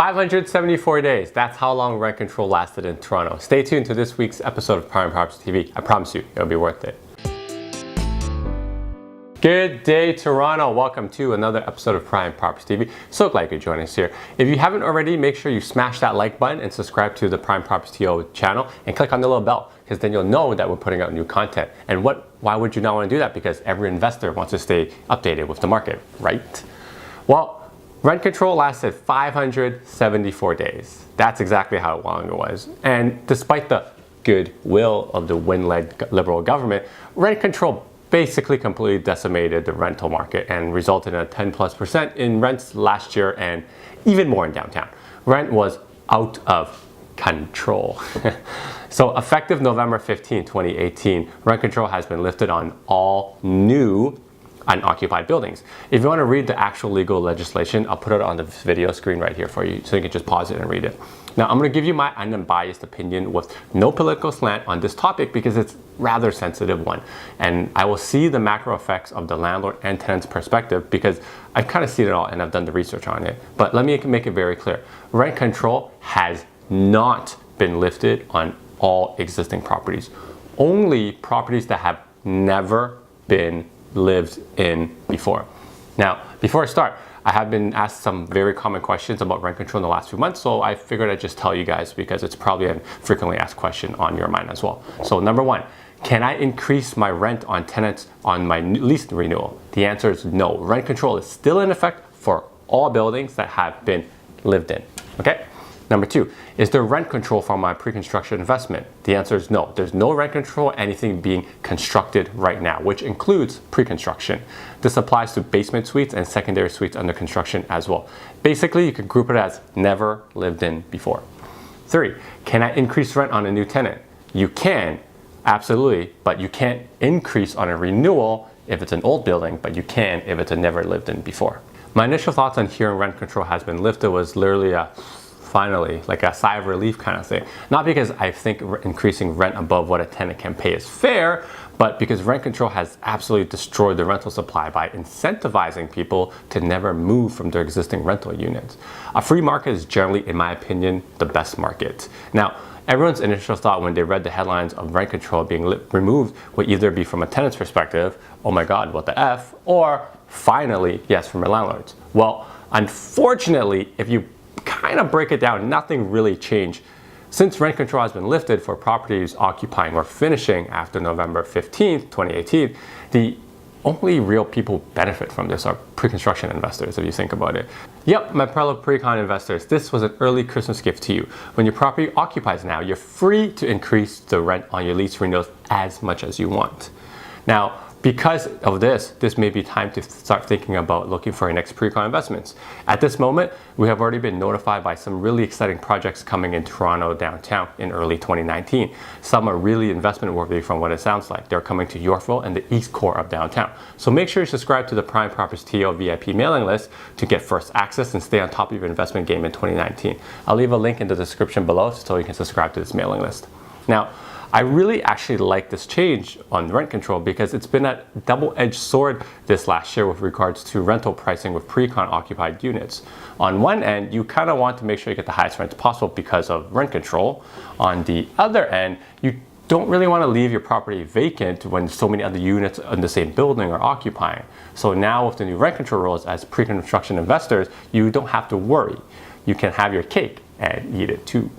574 days. That's how long rent control lasted in Toronto. Stay tuned to this week's episode of Prime Property TV. I promise you, it'll be worth it. Good day, Toronto. Welcome to another episode of Prime Property TV. So glad you could join us here. If you haven't already, make sure you smash that like button and subscribe to the Prime Property TV channel and click on the little bell, because then you'll know that we're putting out new content. And why would you not want to do that? Because every investor wants to stay updated with the market, right? Well, rent control lasted 574 days. That's exactly how long it was. And despite the goodwill of the Wynne-led Liberal government, rent control basically completely decimated the rental market and resulted in a 10+% in rents last year, and even more in downtown. Rent was out of control. So effective November 15, 2018, rent control has been lifted on all new unoccupied buildings. If you want to read the actual legal legislation, I'll put it on the video screen right here for you, so you can just pause it and read it. Now, I'm going to give you my unbiased opinion with no political slant on this topic because it's rather sensitive one. And I will see the macro effects of the landlord and tenant's perspective because I've kind of seen it all and I've done the research on it. But let me make it very clear. Rent control has not been lifted on all existing properties. Only properties that have never been lived in before. Now, before I start, I have been asked some very common questions about rent control in the last few months, so I figured I'd just tell you guys because it's probably a frequently asked question on your mind as well. So number one, can I increase my rent on tenants on my lease renewal? The answer is no. Rent control is still in effect for all buildings that have been lived in, okay? Number two, is there rent control for my pre-construction investment? The answer is no. There's no rent control anything being constructed right now, which includes pre-construction. This applies to basement suites and secondary suites under construction as well. Basically, you could group it as never lived in before. Three, can I increase rent on a new tenant? You can, absolutely, but you can't increase on a renewal if it's an old building, but you can if it's a never lived in before. My initial thoughts on hearing rent control has been lifted was literally finally, like a sigh of relief kind of thing. Not because I think increasing rent above what a tenant can pay is fair, but because rent control has absolutely destroyed the rental supply by incentivizing people to never move from their existing rental units. A free market is generally, in my opinion, the best market. Now, everyone's initial thought when they read the headlines of rent control being removed would either be from a tenant's perspective, oh my God, what the F, or finally, yes, from a landlord's. Well, unfortunately, if you kind of break it down, nothing really changed. Since rent control has been lifted for properties occupying or finishing after November 15th, 2018, the only real people benefit from this are pre-construction investors, if you think about it. Yep, my fellow pre-con investors, this was an early Christmas gift to you. When your property occupies now, you're free to increase the rent on your lease renewals as much as you want. Now, because of this may be time to start thinking about looking for your next pre-con investments. At this moment, we have already been notified by some really exciting projects coming in Toronto downtown in early 2019. Some are really investment worthy from what it sounds like. They're coming to Yorkville and the east core of downtown. So make sure you subscribe to the Prime Property TV VIP mailing list to get first access and stay on top of your investment game in 2019. I'll leave a link in the description below so you can subscribe to this mailing list. Now, I really actually like this change on rent control because it's been a double-edged sword this last year with regards to rental pricing with pre-con occupied units. On one end, you kind of want to make sure you get the highest rents possible because of rent control. On the other end, you don't really want to leave your property vacant when so many other units in the same building are occupying. So now with the new rent control rules, as pre-construction investors, you don't have to worry. You can have your cake and eat it too.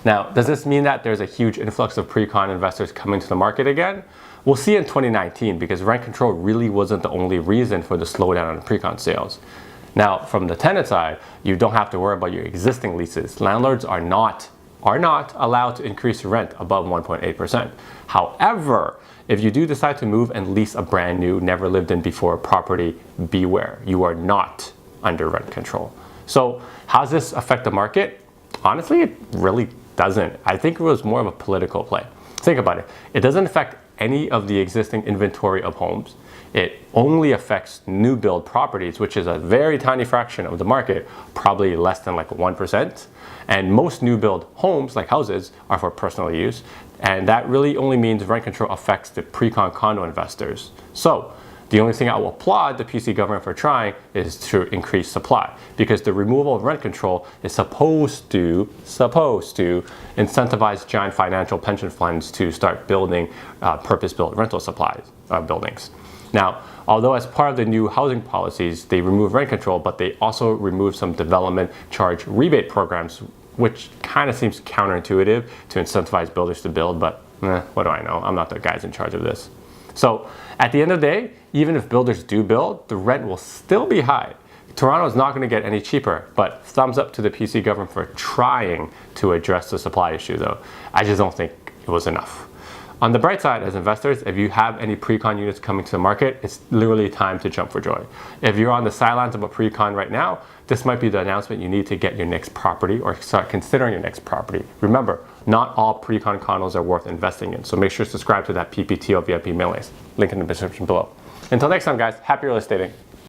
Now, does this mean that there's a huge influx of pre-con investors coming to the market again? We'll see in 2019 because rent control really wasn't the only reason for the slowdown in pre-con sales. Now, from the tenant side, you don't have to worry about your existing leases. Landlords are not allowed to increase rent above 1.8%. However, if you do decide to move and lease a brand new, never lived in before property, beware, you are not under rent control. So how does this affect the market? Honestly, it really doesn't. I think it was more of a political play. Think about it. It doesn't affect any of the existing inventory of homes. It only affects new build properties, which is a very tiny fraction of the market, probably less than like 1%. And most new build homes, like houses, are for personal use. And that really only means rent control affects the pre-con condo investors. So The only thing I will applaud the PC government for trying is to increase supply, because the removal of rent control is supposed to incentivize giant financial pension funds to start building purpose-built rental supplies buildings. Now, although as part of the new housing policies, they remove rent control, but they also remove some development charge rebate programs, which kind of seems counterintuitive to incentivize builders to build, but what do I know? I'm not the guys in charge of this. So at the end of the day, even if builders do build, the rent will still be high. Toronto is not going to get any cheaper, but thumbs up to the PC government for trying to address the supply issue though. I just don't think it was enough. On the bright side, as investors, if you have any pre-con units coming to the market, it's literally time to jump for joy. If you're on the sidelines of a pre-con right now, this might be the announcement you need to get your next property or start considering your next property. Remember, not all pre-con condos are worth investing in, so make sure to subscribe to that PPTV VIP mailing list. Link in the description below. Until next time, guys, happy real estating.